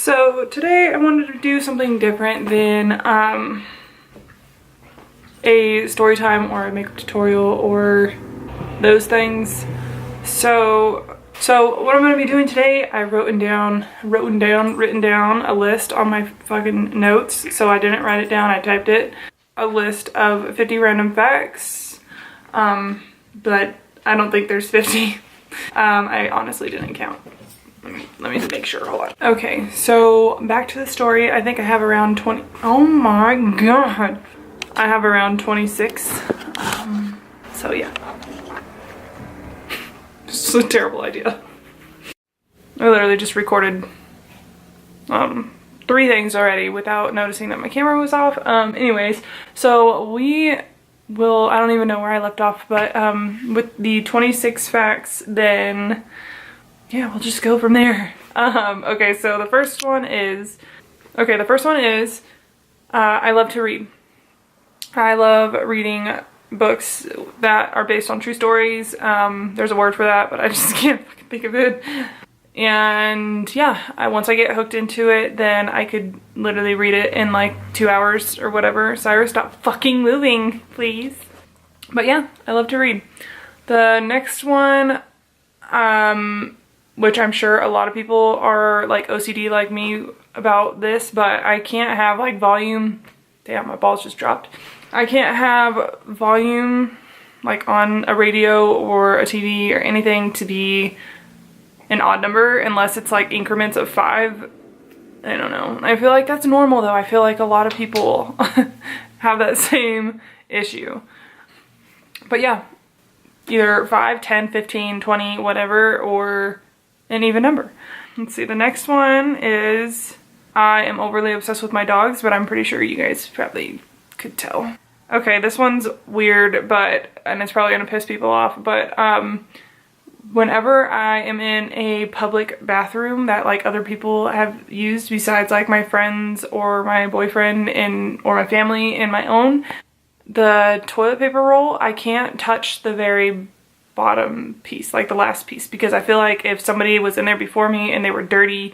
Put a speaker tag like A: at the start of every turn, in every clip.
A: So today I wanted to do something different than a story time or a makeup tutorial or those things. So what I'm going to be doing today, I written down a list on my fucking notes. So I didn't write it down, I typed it. A list of 50 random facts, but I don't think there's 50. I honestly didn't count. Let me make sure, hold on. Okay, so back to the story. I think I have around 20, oh my god. I have around 26, so yeah. This is a terrible idea. I literally just recorded 3 things already without noticing that my camera was off. Anyways, so we will, I don't even know where I left off, but with the 26 facts, then yeah, we'll just go from there. Okay, so the first one is, I love to read. I love reading books that are based on true stories. There's a word for that, but I just can't fucking think of it. And yeah, once I get hooked into it, then I could literally read it in like 2 hours or whatever. Cyrus, stop fucking moving, please. But yeah, I love to read. The next one, which I'm sure a lot of people are like OCD like me about this, but I can't have like volume. Damn, my balls just dropped. I can't have volume like on a radio or a TV or anything to be an odd number unless it's like increments of 5. I don't know. I feel like that's normal though. I feel like a lot of people have that same issue. But yeah, either 5, 10, 15, 20, whatever, or an even number. Let's see, the next one is I am overly obsessed with my dogs, but I'm pretty sure you guys probably could tell. Okay, this one's weird, and it's probably gonna piss people off, but whenever I am in a public bathroom that like other people have used besides like my friends or my boyfriend or my family and my own, the toilet paper roll, I can't touch the very bottom piece, like the last piece, because I feel like if somebody was in there before me and they were dirty,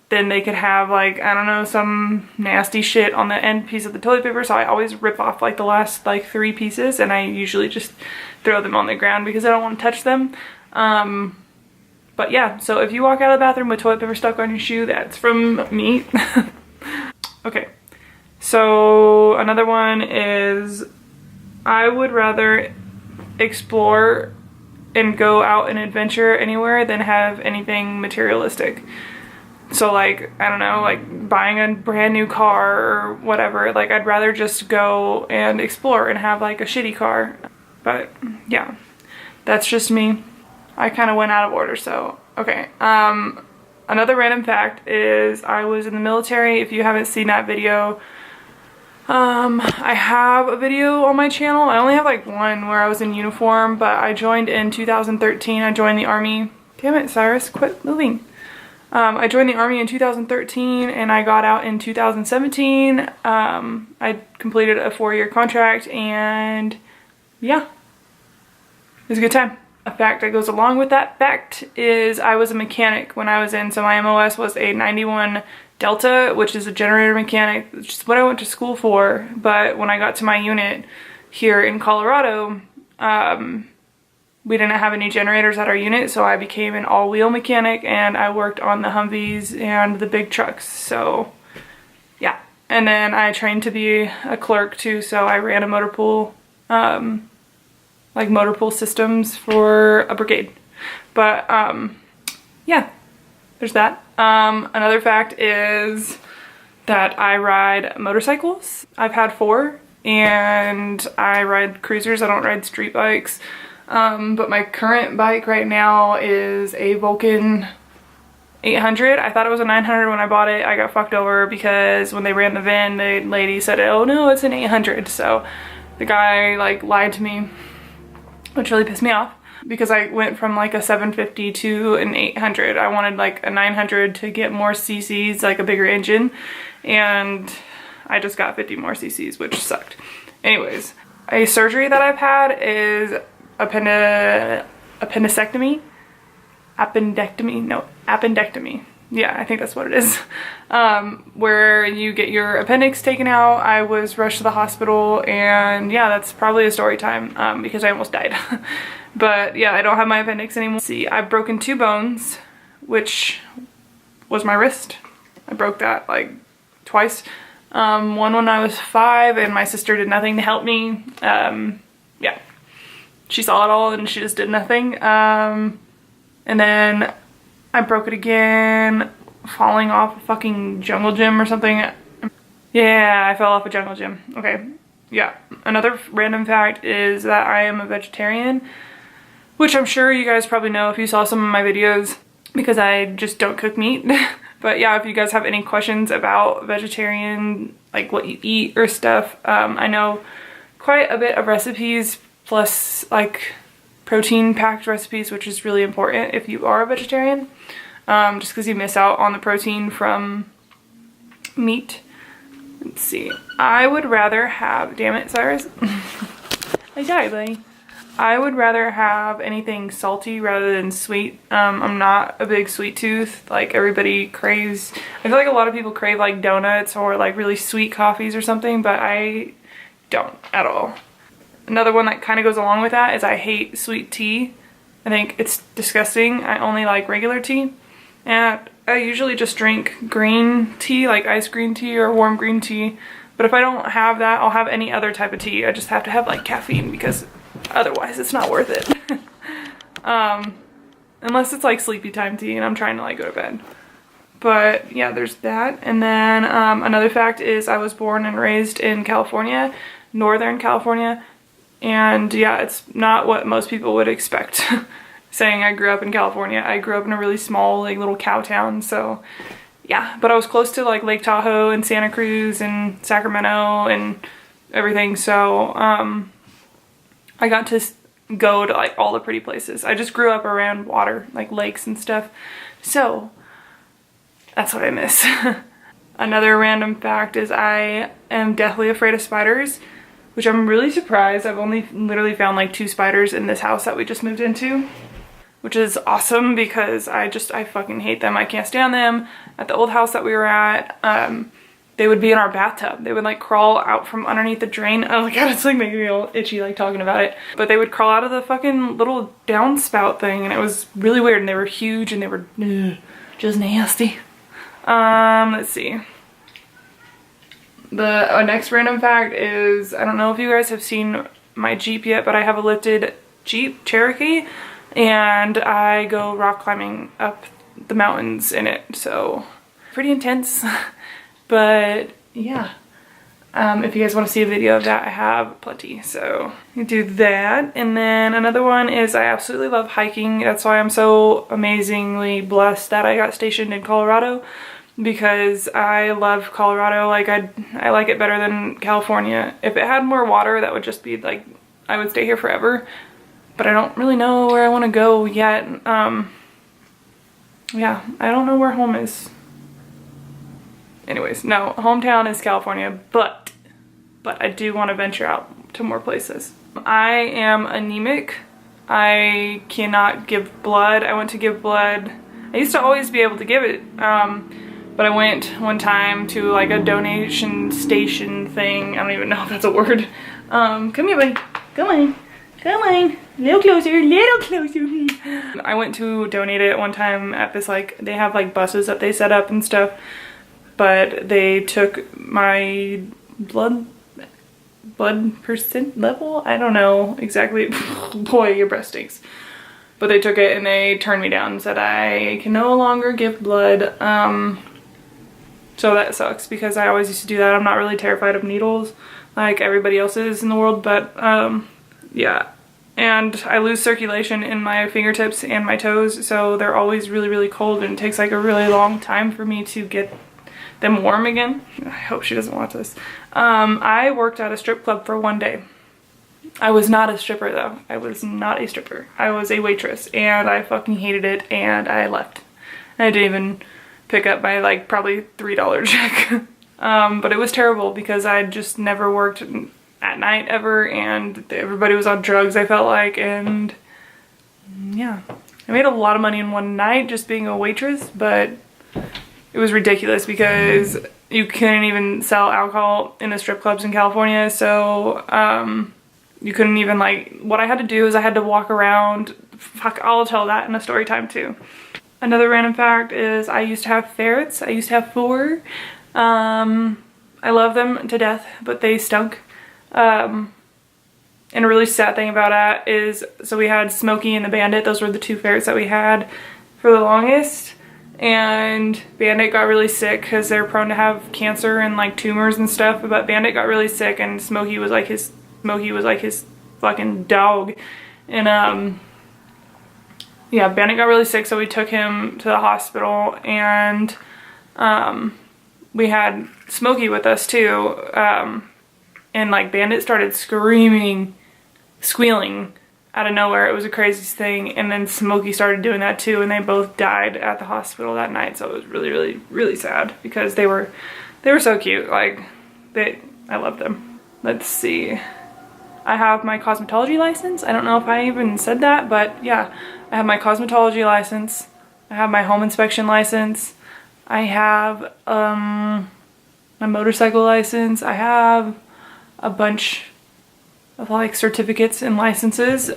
A: then they could have like, I don't know, some nasty shit on the end piece of the toilet paper. So I always rip off like the last like 3 pieces, and I usually just throw them on the ground because I don't want to touch them. But yeah, so if you walk out of the bathroom with toilet paper stuck on your shoe, that's from me. Okay, so another one is I would rather explore and go out and adventure anywhere than have anything materialistic. So like, I don't know, like buying a brand new car or whatever, like I'd rather just go and explore and have like a shitty car. But yeah, that's just me. I kind of went out of order, so okay. Another random fact is I was in the military. If you haven't seen that video, I have a video on my channel. I only have like one where I was in uniform, but I joined in 2013. I joined the Army. Damn it, Cyrus, quit moving. I joined the Army in 2013 and I got out in 2017. I completed a 4-year contract, and yeah, it was a good time. A fact that goes along with that fact is I was a mechanic when I was in, so my MOS was a 91 Delta, which is a generator mechanic, which is what I went to school for. But when I got to my unit here in Colorado, we didn't have any generators at our unit, so I became an all-wheel mechanic, and I worked on the Humvees and the big trucks, so yeah. And then I trained to be a clerk too, so I ran a motor pool, like motor pool systems for a brigade. But yeah, there's that. Another fact is that I ride motorcycles. I've had 4, and I ride cruisers. I don't ride street bikes. But my current bike right now is a Vulcan 800. I thought it was a 900 when I bought it. I got fucked over because when they ran the VIN, the lady said, oh no, it's an 800. So the guy like lied to me, which really pissed me off because I went from like a 750 to an 800. I wanted like a 900 to get more cc's, like a bigger engine, and I just got 50 more cc's, which sucked. Anyways, a surgery that I've had is appendectomy. yeah, I think that's what it is. Where you get your appendix taken out. I was rushed to the hospital, and yeah, that's probably a story time because I almost died. But yeah, I don't have my appendix anymore. See, I've broken 2 bones, which was my wrist. I broke that like twice. One when I was 5, and my sister did nothing to help me. Yeah, she saw it all and she just did nothing. And then I broke it again falling off a fucking jungle gym or something. Yeah, I fell off a jungle gym. Okay, yeah. Another random fact is that I am a vegetarian, which I'm sure you guys probably know if you saw some of my videos, because I just don't cook meat. But yeah, if you guys have any questions about vegetarian, like what you eat or stuff, I know quite a bit of recipes, plus like protein packed recipes, which is really important if you are a vegetarian, just because you miss out on the protein from meat. Let's see. I would rather have, damn it, Cyrus. I died, buddy. I would rather have anything salty rather than sweet. I'm not a big sweet tooth like everybody craves. I feel like a lot of people crave like donuts or like really sweet coffees or something, but I don't at all. Another one that kind of goes along with that is I hate sweet tea. I think it's disgusting. I only like regular tea. And I usually just drink green tea, like iced green tea or warm green tea. But if I don't have that, I'll have any other type of tea. I just have to have like caffeine because otherwise it's not worth it. Unless it's like sleepy time tea and I'm trying to like go to bed. But yeah, there's that. And then another fact is I was born and raised in California, Northern California. And yeah, it's not what most people would expect. Saying I grew up in California. I grew up in a really small like little cow town, so yeah. But I was close to like Lake Tahoe and Santa Cruz and Sacramento and everything, so I got to go to like all the pretty places. I just grew up around water, like lakes and stuff, so that's what I miss. Another random fact is I am deathly afraid of spiders, which I'm really surprised. I've only literally found like 2 spiders in this house that we just moved into, which is awesome because I fucking hate them. I can't stand them. At the old house that we were at, they would be in our bathtub. They would like crawl out from underneath the drain. Oh my god, it's like making me all itchy like talking about it. But they would crawl out of the fucking little downspout thing, and it was really weird, and they were huge and they were just nasty. Let's see. The next random fact is, I don't know if you guys have seen my Jeep yet, but I have a lifted Jeep Cherokee, and I go rock climbing up the mountains in it, so pretty intense. But yeah, if you guys want to see a video of that, I have plenty, so you do that. And then another one is I absolutely love hiking. That's why I'm so amazingly blessed that I got stationed in Colorado, because I love Colorado. Like I like it better than California. If it had more water, that would just be like, I would stay here forever. But I don't really know where I want to go yet. Yeah, I don't know where home is. Anyways, no, hometown is California, but I do want to venture out to more places. I am anemic. I cannot give blood. I went to give blood. I used to always be able to give it, but I went one time to like a donation station thing. I don't even know if that's a word. Come here, buddy. Come on. Come on. Little closer, little closer. I went to donate it one time at this, like, they have like buses that they set up and stuff, but they took my blood percent level? I don't know exactly. Boy, your breast stinks. But they took it and they turned me down and said I can no longer give blood. So that sucks because I always used to do that. I'm not really terrified of needles like everybody else is in the world, but yeah. And I lose circulation in my fingertips and my toes, so they're always really, really cold, and it takes like a really long time for me to get them warm again. I hope she doesn't watch this. I worked at a strip club for one day. I was not a stripper though. I was not a stripper. I was a waitress, and I fucking hated it, and I left. I didn't even pick up my like probably $3 check. But it was terrible because I just never worked at night ever, and everybody was on drugs, I felt like, and yeah. I made a lot of money in one night just being a waitress, but it was ridiculous because you couldn't even sell alcohol in the strip clubs in California. So you couldn't even, like, what I had to do is I had to walk around. Fuck, I'll tell that in a story time too. Another random fact is I used to have ferrets. I used to have 4. I love them to death, but they stunk. And a really sad thing about that is, so we had Smokey and the Bandit. Those were the 2 ferrets that we had for the longest. And Bandit got really sick because they're prone to have cancer and like tumors and stuff. But Bandit got really sick, and Smokey was like his fucking dog. And yeah, Bandit got really sick, so we took him to the hospital, and we had Smokey with us too. And like Bandit started squealing out of nowhere. It was the craziest thing. And then Smokey started doing that too, and they both died at the hospital that night. So it was really, really, really sad because they were so cute. Like, I loved them. Let's see. I have my cosmetology license. I don't know if I even said that, but yeah, I have my cosmetology license. I have my home inspection license. I have my motorcycle license. I have a bunch of like certificates and licenses,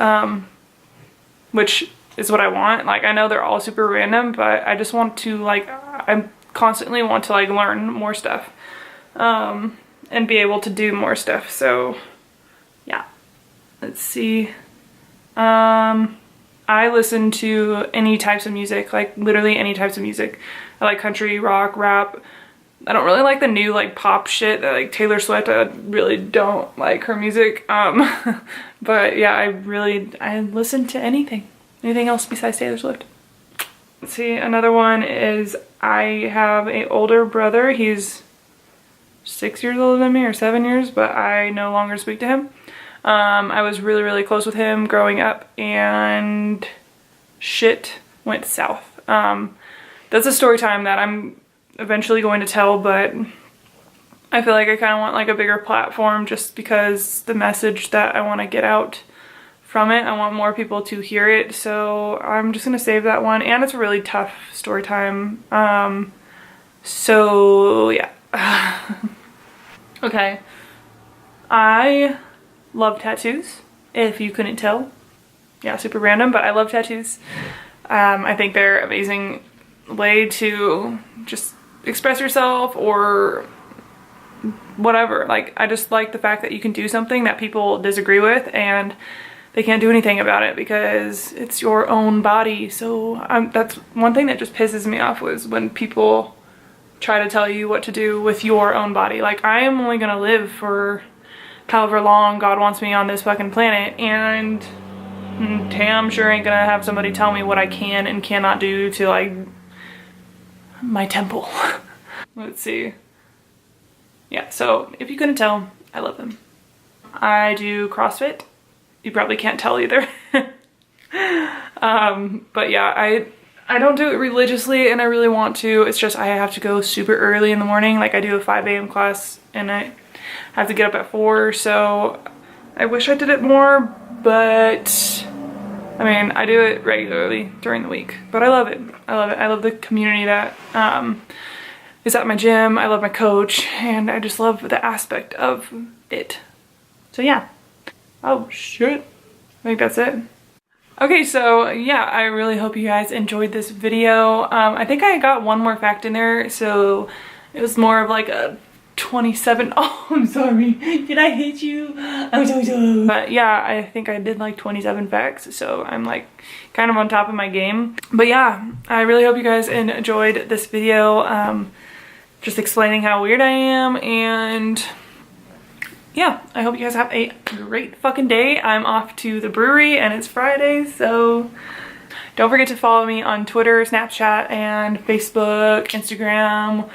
A: which is what I want. Like, I know they're all super random, but I just want to, like, I constantly want to like learn more stuff and be able to do more stuff. So yeah, let's see. I listen to any types of music, like literally any types of music. I like country, rock, rap. I don't really like the new like pop shit that like Taylor Swift. I really don't like her music. But yeah, I listen to anything else besides Taylor Swift. Let's see, another one is I have an older brother. He's 6 years older than me, or 7 years, but I no longer speak to him. I was really, really close with him growing up, and shit went south. That's a story time that I'm eventually going to tell, but I feel like I kind of want like a bigger platform just because the message that I want to get out from it, I want more people to hear it. So I'm just going to save that one, and it's a really tough story time. So yeah. Okay. I love tattoos, if you couldn't tell. Yeah, super random, but I love tattoos. I think they're an amazing way to just express yourself or whatever. Like, I just like the fact that you can do something that people disagree with and they can't do anything about it because it's your own body. So that's one thing that just pisses me off, was when people try to tell you what to do with your own body. Like, I am only gonna live for however long God wants me on this fucking planet, and damn sure ain't gonna have somebody tell me what I can and cannot do to like my temple. Let's see. Yeah, so if you couldn't tell, I love them. I do CrossFit. You probably can't tell either. But yeah, I don't do it religiously, and I really want to. It's just I have to go super early in the morning. Like, I do a 5 a.m. class, and I have to get up at 4, so I wish I did it more, but I mean, I do it regularly during the week, but I love it. I love it. I love the community that is at my gym. I love my coach, and I just love the aspect of it. So yeah. Oh shit. I think that's it. Okay, so yeah, I really hope you guys enjoyed this video. I think I got one more fact in there, so it was more of like a 27. Oh, I'm sorry. Did I hit you? I'm so sorry. But yeah, I think I did like 27 facts, so I'm like kind of on top of my game. But yeah, I really hope you guys enjoyed this video, just explaining how weird I am, and yeah, I hope you guys have a great fucking day. I'm off to the brewery and it's Friday, so don't forget to follow me on Twitter, Snapchat, and Facebook, Instagram,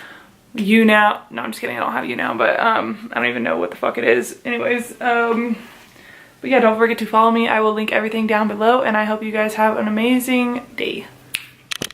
A: YouNow. No, I'm just kidding, I don't have YouNow, but I don't even know what the fuck it is. Anyways, but yeah, don't forget to follow me. I will link everything down below, and I hope you guys have an amazing day.